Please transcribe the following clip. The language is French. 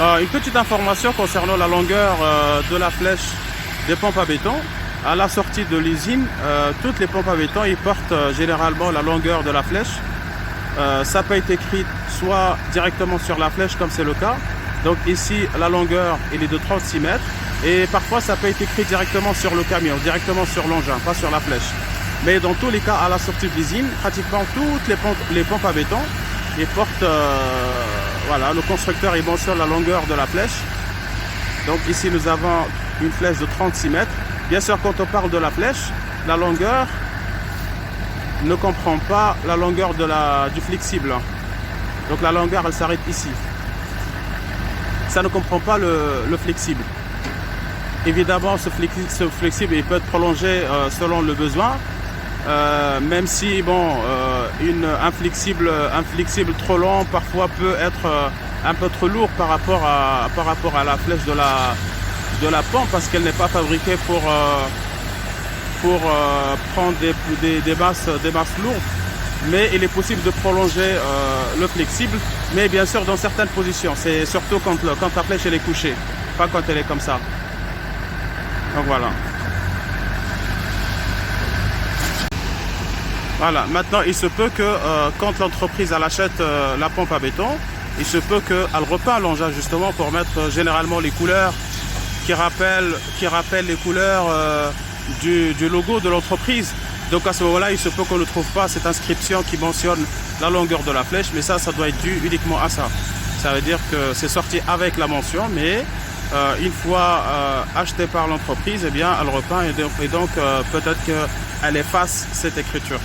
Une petite information concernant la longueur de la flèche des pompes à béton. À la sortie de l'usine, toutes les pompes à béton ils portent généralement la longueur de la flèche. Ça peut être écrit soit directement sur la flèche comme c'est le cas. Donc ici la longueur il est de 36 mètres et parfois ça peut être écrit directement sur le camion, directement sur l'engin, pas sur la flèche. Mais dans tous les cas à la sortie de l'usine, pratiquement toutes les pompes à béton ils portent, voilà, le constructeur il mentionne la longueur de la flèche. Donc ici nous avons une flèche de 36 mètres. Bien sûr quand on parle de la flèche, la longueur ne comprend pas la longueur du flexible. Donc la longueur elle s'arrête ici. Ça ne comprend pas le flexible. Évidemment ce flexible il peut être prolongé selon le besoin. Même si bon, un flexible trop long parfois peut être un peu trop lourd par rapport à la flèche de la pompe parce qu'elle n'est pas fabriquée pour prendre des masses lourdes. Mais il est possible de prolonger le flexible, mais bien sûr dans certaines positions. C'est surtout quand la flèche elle est couchée, pas quand elle est comme ça. Donc voilà. Voilà, maintenant il se peut que quand l'entreprise elle achète la pompe à béton, il se peut qu'elle repeint l'engin justement pour mettre généralement les couleurs qui rappellent les couleurs du logo de l'entreprise. Donc à ce moment-là, il se peut qu'on ne trouve pas cette inscription qui mentionne la longueur de la flèche, mais ça doit être dû uniquement à ça. Ça veut dire que c'est sorti avec la mention, mais une fois acheté par l'entreprise, eh bien elle repeint et donc peut-être qu'elle efface cette écriture.